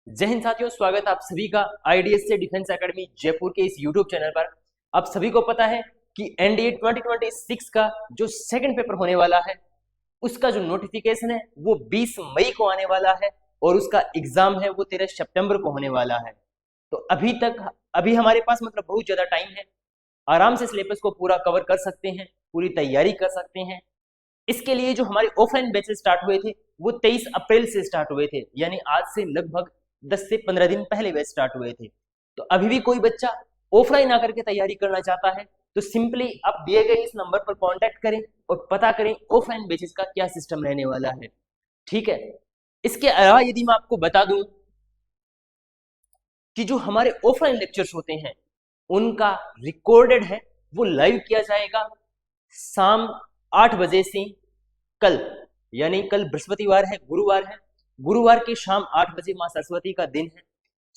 जय हिंद साथियों, स्वागत है आप सभी का आईडीएस से डिफेंस एकेडमी जयपुर के इस यूट्यूब चैनल पर। आप सभी को पता है कि एनडीए 2026 का जो सेकंड पेपर होने वाला है उसका जो नोटिफिकेशन है वो 20 मई को आने वाला है और उसका एग्जाम है वो 13 सितंबर को होने वाला है। तो अभी हमारे पास मतलब बहुत ज्यादा टाइम है, आराम से सिलेबस को पूरा कवर कर सकते हैं, पूरी तैयारी कर सकते हैं। इसके लिए जो हमारे ऑफलाइन बैचेस स्टार्ट हुए थे वो 23 अप्रैल से स्टार्ट हुए थे, यानी आज से लगभग 10 से 15 दिन पहले बैच स्टार्ट हुए थे। तो अभी भी कोई बच्चा ऑफलाइन आकर के तैयारी करना चाहता है तो सिंपली आप दिए गए इस नंबर पर कांटेक्ट करें और पता करें ऑफलाइन बैचेस का क्या सिस्टम रहने वाला है। ठीक है, इसके अलावा यदि मैं आपको बता दूं कि जो हमारे ऑफलाइन लेक्चर्स होते हैं उनका रिकॉर्डेड है वो लाइव किया जाएगा शाम 8 बजे से कल, यानी कल बृहस्पतिवार है, गुरुवार है, गुरुवार के शाम 8 बजे मां सरस्वती का दिन है।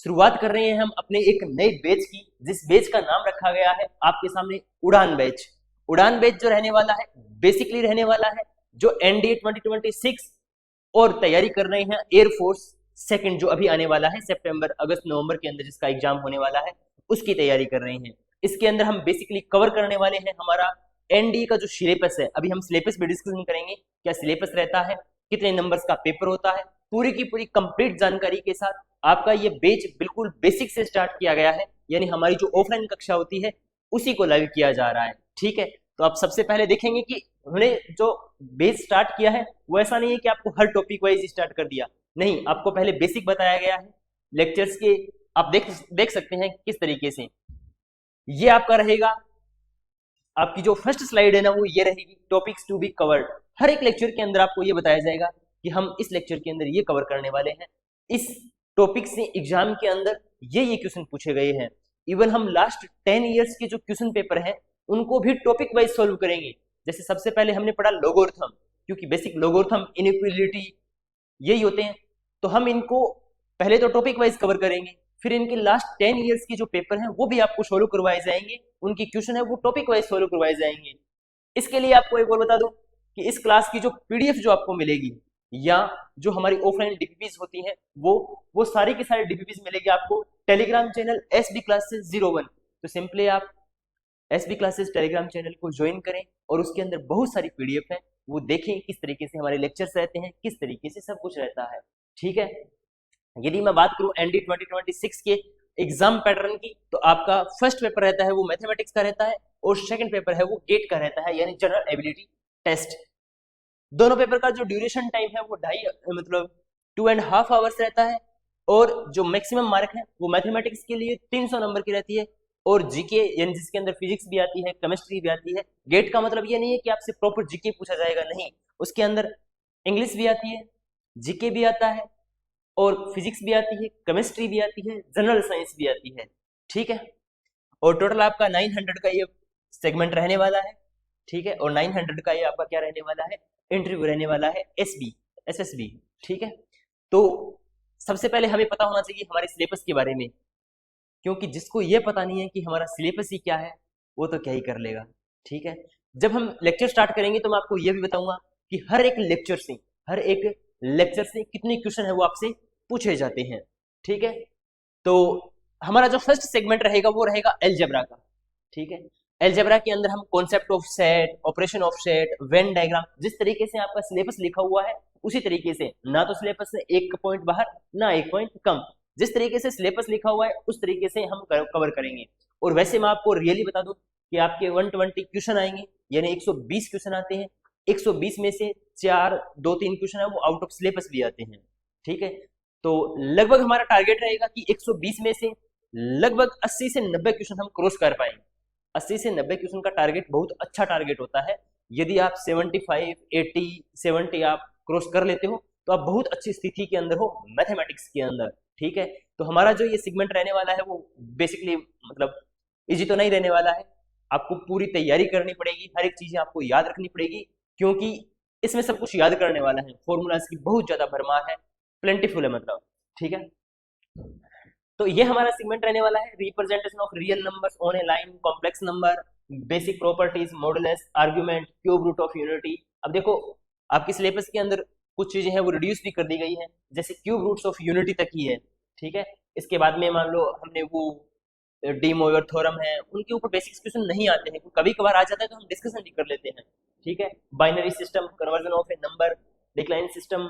शुरुआत कर रहे हैं हम अपने एक नए बैच की, जिस बैच का नाम रखा गया है आपके सामने उड़ान बैच। उड़ान बैच जो रहने वाला है बेसिकली रहने वाला है जो एनडीए 2026 और तैयारी कर रहे हैं एयरफोर्स सेकंड जो अभी आने वाला है सितंबर अगस्त नवंबर के अंदर जिसका एग्जाम होने वाला है उसकी तैयारी कर रहे हैं। इसके अंदर हम बेसिकली कवर करने वाले हैं हमारा एनडीए का जो सिलेबस है। अभी हम सिलेबस भी डिस्कशन करेंगे, क्या सिलेबस रहता है, कितने नंबर्स का पेपर होता है, पूरी की पूरी कंप्लीट जानकारी के साथ आपका ये बैच बिल्कुल बेसिक से स्टार्ट किया गया है, यानी हमारी जो ऑफलाइन कक्षा होती है उसी को लाइव किया जा रहा है। ठीक है, तो आप सबसे पहले देखेंगे कि उन्होंने जो बेस स्टार्ट किया है वो ऐसा नहीं है कि आपको हर टॉपिक वाइज स्टार्ट कर दिया, नहीं, आपको पहले बेसिक बताया गया है लेक्चर्स के। आप देख सकते हैं किस तरीके से ये आपका रहेगा। आपकी जो फर्स्ट स्लाइड है ना वो ये रहेगी, टॉपिक्स टू बी कवर्ड। हर एक लेक्चर के अंदर आपको ये बताया जाएगा कि हम इस लेक्चर के अंदर ये कवर करने वाले हैं, इस टॉपिक से एग्जाम के अंदर ये क्वेश्चन पूछे गए हैं। इवन हम लास्ट 10 ईयर्स के जो क्वेश्चन पेपर हैं उनको भी टॉपिक वाइज सॉल्व करेंगे। जैसे सबसे पहले हमने पढ़ा लोगोर्थम, क्योंकि बेसिक लोगोर्थम इनइक्वालिटी यही होते हैं, तो हम इनको पहले तो टॉपिक वाइज कवर करेंगे, फिर इनके लास्ट 10 ईयर्स के जो पेपर हैं वो भी आपको सोल्व करवाए जाएंगे, उनकी क्वेश्चन है वो टॉपिक वाइज सोल्व करवाए जाएंगे। इसके लिए आपको एक और बता दूं कि इस क्लास की जो पीडीएफ जो आपको मिलेगी या जो हमारी ऑफलाइन डीपीपीज होती हैं वो सारी की सारी डीपीपीज मिलेगी आपको टेलीग्राम चैनल एसबी क्लासेस 01। तो सिंपली आप एसबी क्लासेस टेलीग्राम चैनल को ज्वाइन करें और उसके अंदर बहुत सारी पीडीएफ है, वो देखें किस तरीके से हमारे लेक्चर्स रहते हैं, किस तरीके से सब कुछ रहता है। ठीक है, यदि मैं बात करूं एनडी 2026 के एग्जाम पैटर्न की तो आपका फर्स्ट पेपर रहता है वो मैथमेटिक्स का रहता है और सेकंड पेपर है वो गेट का रहता है, यानी जनरल एबिलिटी टेस्ट। दोनों पेपर का जो ड्यूरेशन टाइम है वो 2.5 मतलब 2.5 आवर्स रहता है और जो मैक्सिमम मार्क है वो मैथमेटिक्स के लिए 300 नंबर की रहती है और जीके यानी जिसके अंदर फिजिक्स भी आती है, केमिस्ट्री भी आती है। गेट का मतलब ये नहीं है कि आपसे प्रॉपर जीके पूछा जाएगा, नहीं, उसके अंदर इंग्लिश भी आती है, जीके भी आता है और फिजिक्स भी आती है, केमिस्ट्री भी आती है, जनरल साइंस भी आती है। ठीक है, और टोटल आपका 900 का ये सेगमेंट रहने वाला है। ठीक है, और 900 का ये आपका क्या रहने वाला है, इंटरव्यू रहने वाला है एसएसबी। ठीक है, तो सबसे पहले हमें पता होना चाहिए हमारे सिलेबस के बारे में, क्योंकि जिसको ये पता नहीं है कि हमारा सिलेबस ही क्या है वो तो क्या ही कर लेगा। ठीक है, जब हम लेक्चर स्टार्ट करेंगे तो मैं आपको ये भी बताऊंगा कि हर एक लेक्चर से कितने क्वेश्चन है वो आपसे पूछे जाते हैं। ठीक है, तो हमारा जो फर्स्ट सेगमेंट रहेगा वो रहेगा एलजेब्रा का। ठीक है, एलजेब्रा के अंदर हम concept of set, operation of set, Venn diagram, जिस तरीके से आपका सिलेबस लिखा हुआ है उसी तरीके से, ना तो सिलेबस से एक पॉइंट बाहर ना एक पॉइंट कम, जिस तरीके से सिलेबस लिखा हुआ है उस तरीके से हम कवर करेंगे। और वैसे मैं आपको रियली बता दूं कि आपके 120 क्वेश्चन आएंगे, यानी 120 क्वेश्चन आते हैं। 120 में से 2-3 क्वेश्चन है वो आउट ऑफ सिलेबस भी आते हैं। ठीक है, तो लगभग हमारा टारगेट रहेगा कि 120 में से लगभग 80 से 90 क्वेश्चन हम क्रॉस कर पाएंगे। 80 से 90 क्वेश्चन का टारगेट बहुत अच्छा टारगेट होता है। यदि आप 75, 80, 70 आप क्रॉस कर लेते हो तो आप बहुत अच्छी स्थिति के अंदर हो मैथमेटिक्स के अंदर। ठीक है, तो हमारा जो ये सेगमेंट रहने वाला है वो बेसिकली मतलब इजी तो नहीं रहने वाला है, आपको पूरी तैयारी करनी पड़ेगी, हर एक चीजें आपको याद रखनी पड़ेगी, क्योंकि इसमें सब कुछ याद करने वाला है, फॉर्मूलाज की बहुत ज्यादा भरमार है, प्लेंटीफुल है मतलब। ठीक है, तो ये हमारा सेगमेंट रहने वाला है representation of real numbers on a line, complex number, basic properties, modulus, argument, cube root of unity. अब देखो आपके सिलेबस के अंदर कुछ चीजें हैं वो रिड्यूस भी कर दी गई है, जैसे क्यूब रूट्स ऑफ यूनिटी तक ही है, ठीक है। इसके बाद में मान लो हमने वो डी मोइर थ्योरम है, उनके ऊपर बेसिक्स क्वेश्चन नहीं आते हैं, कभी कभार आ जाता है तो हम डिस्कशन भी कर लेते हैं, ठीक है। Binary system, conversion of a number, decline system,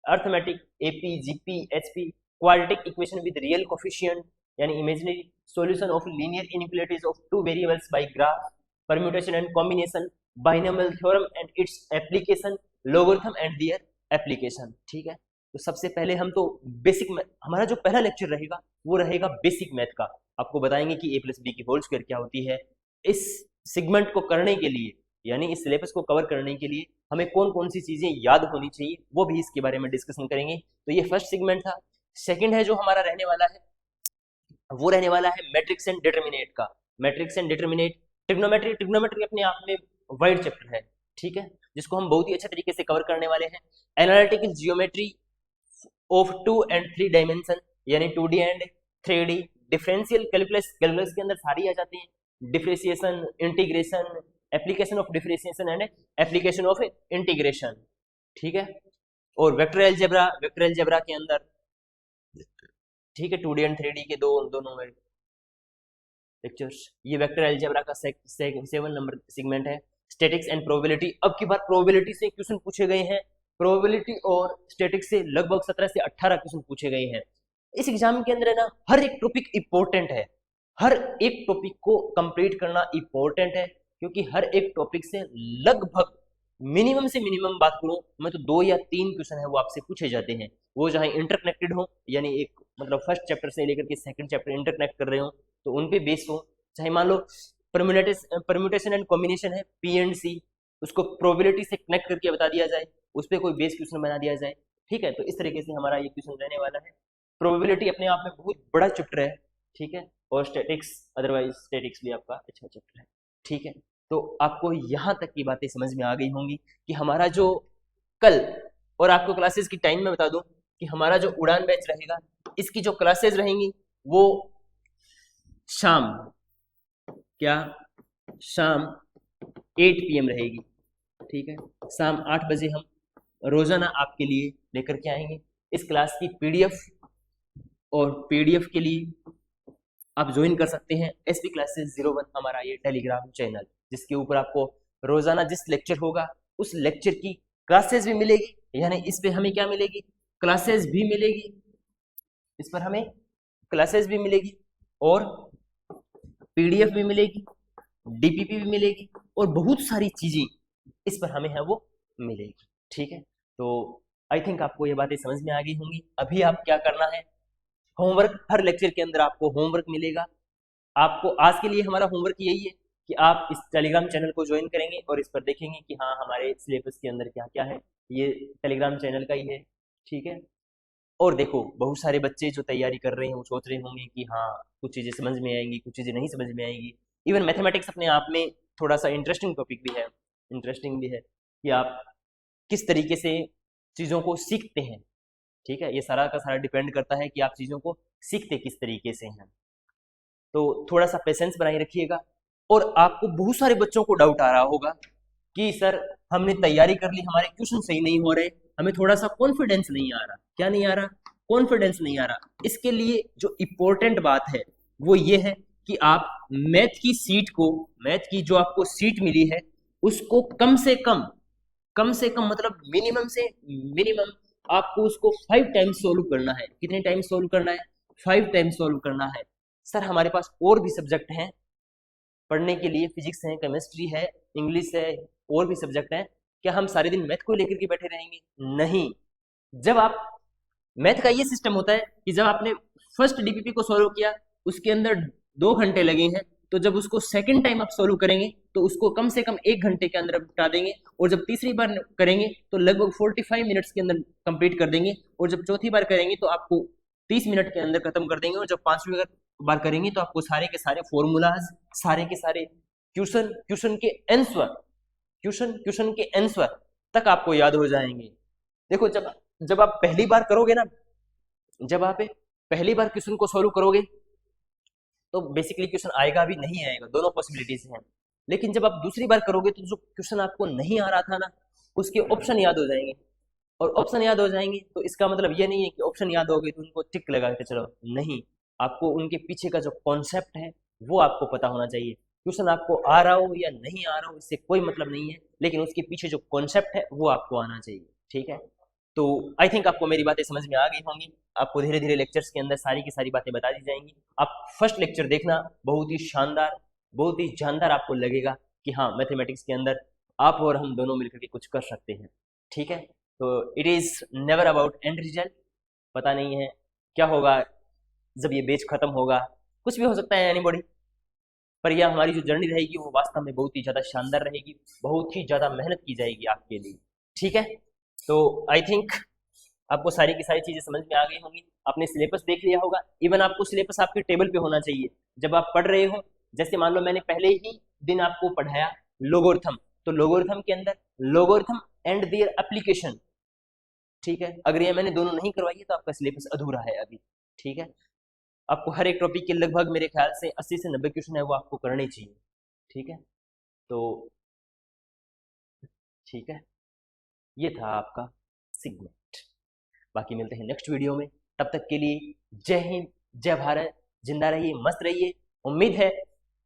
arithmetic, AP, GP, HP, quadratic equation with real coefficient यानी imaginary, solution of linear inequalities of two variables by graph, permutation and combination, binomial theorem and its application, logarithm and their application, ठीक है। तो सबसे पहले हम तो basic, हमारा जो पहला लेक्चर रहेगा वो रहेगा बेसिक मैथ का। आपको बताएंगे कि a प्लस बी की होल स्क्वायर क्या होती है। इस सेगमेंट को करने के लिए यानी इस सिलेबस को कवर करने के लिए हमें कौन कौन सी चीजें याद होनी चाहिए वो भी इसके बारे में डिस्कशन करेंगे। तो ये फर्स्ट सेगमेंट था। सेकंड है जो हमारा रहने वाला है वो रहने वाला है मैट्रिक्स एंड डिटरमिनेट का। Matrix and determinate, trigonometry, trigonometry अपने आप में वाइड चैप्टर है, ठीक है, जिसको हम बहुत ही अच्छे तरीके से कवर करने वाले हैं। Analytical geometry of 2 and 3 dimension यानी 2D and 3D, differential calculus, calculus के अंदर सारी आ जाती हैं, differentiation, integration, application of differentiation and application of integration, ठीक है। और वेक्टर अलजेब्रा, वेक्टर अलजेब्रा के अंदर, ठीक है, 2D एंड 3D के दोनों में लेक्चर्स। ये वेक्टर अलजेब्रा का 7 नंबर सेगमेंट है। स्टैटिक्स एंड प्रोबेबिलिटी, अब की बार प्रोबेबिलिटी से क्वेश्चन पूछे गए हैं, प्रोबेबिलिटी और स्टैटिक्स से लगभग 17 से 18 क्वेश्चन पूछे गए हैं। इस एग्जाम के अंदर है ना, हर एक टॉपिक इंपॉर्टेंट है, हर एक टॉपिक को कंप्लीट करना इंपॉर्टेंट है, क्योंकि हर एक टॉपिक से लगभग मिनिमम से मिनिमम बात करूं मैं तो 2 या 3 क्वेश्चन है वो आपसे पूछे जाते हैं, वो चाहे इंटरकनेक्टेड हो यानी एक मतलब फर्स्ट चैप्टर से लेकर के सेकंड चैप्टर इंटरकनेक्ट कर रहे हो तो उन पे बेस हो, चाहे मान लो परम्यूटेशन एंड कॉम्बिनेशन है पी एंड सी, उसको प्रोबेबिलिटी से कनेक्ट करके बता दिया जाए, उस पर कोई बेस क्वेश्चन बना दिया जाए, ठीक है। तो इस तरीके से हमारा ये क्वेश्चन रहने वाला है। प्रोबेबिलिटी अपने आप में बहुत बड़ा चैप्टर है, ठीक है, और स्टैटिक्स, अदरवाइज स्टैटिक्स भी आपका अच्छा चैप्टर है, ठीक है। तो आपको यहाँ तक की बातें समझ में आ गई होंगी कि हमारा जो कल, और आपको क्लासेस की टाइम में बता दूं कि हमारा जो उड़ान बैच रहेगा इसकी जो क्लासेस रहेंगी वो शाम, क्या शाम 8 PM रहेगी, ठीक है। शाम 8 बजे हम रोजाना आपके लिए लेकर के आएंगे इस क्लास की पीडीएफ, और पीडीएफ के लिए आप ज्वाइन कर सकते हैं एसपी क्लासेस 01 हमारा ये टेलीग्राम चैनल, जिसके ऊपर आपको रोजाना जिस लेक्चर होगा उस लेक्चर की क्लासेस भी मिलेगी, यानी इस पे हमें क्या मिलेगी, क्लासेस भी मिलेगी, इस पर हमें क्लासेस भी मिलेगी और पीडीएफ भी मिलेगी, डीपीपी भी मिलेगी और बहुत सारी चीजें इस पर हमें है वो मिलेगी, ठीक है। तो आई थिंक आपको ये बातें समझ में आ गई होंगी। अभी आप क्या करना है, होमवर्क, हर लेक्चर के अंदर आपको होमवर्क मिलेगा। आपको आज के लिए हमारा होमवर्क यही है कि आप इस टेलीग्राम चैनल को ज्वाइन करेंगे और इस पर देखेंगे कि हाँ हमारे सिलेबस के अंदर क्या क्या है, ये टेलीग्राम चैनल का ही है, ठीक है। और देखो बहुत सारे बच्चे जो तैयारी कर रहे हैं वो सोच रहे होंगे कि हाँ कुछ चीज़ें समझ में आएंगी, कुछ चीज़ें नहीं समझ में आएंगी। इवन मैथमेटिक्स अपने आप में थोड़ा सा इंटरेस्टिंग टॉपिक भी है, इंटरेस्टिंग भी है कि आप किस तरीके से चीज़ों को सीखते हैं, ठीक है। ये सारा का सारा डिपेंड करता है कि आप चीज़ों को सीखते किस तरीके से हैं। तो थोड़ा सा पेशेंस बनाए रखिएगा। और आपको बहुत सारे बच्चों को डाउट आ रहा होगा कि सर हमने तैयारी कर ली, हमारे क्वेश्चन सही नहीं हो रहे, हमें थोड़ा सा कॉन्फिडेंस नहीं आ रहा। क्या नहीं आ रहा, कॉन्फिडेंस नहीं आ रहा। इसके लिए जो इम्पोर्टेंट बात है वो ये है कि आप मैथ की सीट को, मैथ की जो आपको सीट मिली है उसको कम से कम मतलब मिनिमम से मिनिमम आपको उसको 5 टाइम्स सोल्व करना है। कितने टाइम्स सोल्व करना है, 5 टाइम्स सोल्व करना है। सर हमारे पास और भी सब्जेक्ट हैं पढ़ने के लिए, फिजिक्स है, केमिस्ट्री है, इंग्लिश है, और भी सब्जेक्ट हैं, क्या हम सारे दिन मैथ को लेकर के बैठे रहेंगे? नहीं। जब आप, मैथ का ये सिस्टम होता है कि जब आपने फर्स्ट डीपीपी को सॉल्व किया उसके अंदर 2 घंटे लगे हैं, तो जब उसको सेकंड टाइम आप सॉल्व करेंगे तो उसको कम से कम 1 घंटे के अंदर निपटा देंगे, और जब तीसरी बार करेंगे तो लगभग 45 मिनट्स के अंदर कंप्लीट कर देंगे, और जब चौथी बार करेंगे तो आपको 30 मिनट के अंदर खत्म कर देंगे, और जब 5वीं बार करेंगे तो आपको सारे के सारे फॉर्मूलाज, सारे के सारे क्वेश्चन के आंसर तक आपको याद हो जाएंगे। देखो जब आप पहली बार करोगे ना, जब आप पहली बार क्वेश्चन को सॉल्व करोगे तो बेसिकली क्वेश्चन आएगा भी नहीं आएगा, दोनों पॉसिबिलिटीज हैं। लेकिन जब आप दूसरी बार करोगे तो जो क्वेश्चन आपको नहीं आ रहा था ना उसके ऑप्शन याद हो जाएंगे, और ऑप्शन याद हो जाएंगे तो इसका मतलब ये नहीं है कि ऑप्शन याद हो गए तो उनको टिक लगा के चलो, नहीं, आपको उनके पीछे का जो कॉन्सेप्ट है वो आपको पता होना चाहिए। क्वेश्चन आपको आ रहा हो या नहीं आ रहा हो इससे कोई मतलब नहीं है, लेकिन उसके पीछे जो कॉन्सेप्ट है वो आपको आना चाहिए, ठीक है। तो आई थिंक आपको मेरी बातें समझ में आ गई होंगी। आपको धीरे धीरे लेक्चर्स के अंदर सारी की सारी बातें बता दी जाएंगी। आप फर्स्ट लेक्चर देखना, बहुत ही शानदार, बहुत ही जानदार आपको लगेगा कि हाँ, मैथमेटिक्स के अंदर आप और हम दोनों मिलकर के कुछ कर सकते हैं, ठीक है। तो it is never about and result, पता नहीं है क्या होगा जब ये बैच खत्म होगा, कुछ भी हो सकता है एनीबॉडी, पर यह हमारी जो जर्नी रहेगी वो वास्तव में बहुत ही ज़्यादा शानदार रहेगी, बहुत ही ज़्यादा मेहनत की जाएगी आपके लिए, ठीक है। तो आई थिंक आपको सारी की सारी चीज़ें समझ में आ गई होंगी। आपने सिलेबस देख लिया होगा, इवन आपको सिलेबस आपके टेबल पे होना चाहिए जब आप पढ़ रहे हो। जैसे मान लो मैंने पहले ही दिन आपको पढ़ाया लोगोरिथम, तो लोगोरिथम के अंदर लोगोरिथम एंड देयर एप्लीकेशन, ठीक है। अगर ये मैंने दोनों नहीं करवाई है तो आपका सिलेबस अधूरा है अभी, ठीक है। आपको हर एक टॉपिक के लगभग मेरे ख्याल से 80 से 90 क्वेश्चन है वो आपको करने चाहिए, ठीक है। तो ठीक है, ये था आपका सिगमेंट। बाकी मिलते हैं नेक्स्ट वीडियो में, तब तक के लिए जय हिंद, जय भारत, जिंदा रहिए, मस्त रहिए। उम्मीद है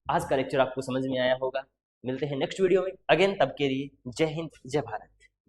आज का लेक्चर आपको समझ में आया होगा। मिलते हैं नेक्स्ट वीडियो में अगेन, तब के लिए जय हिंद, जय भारत।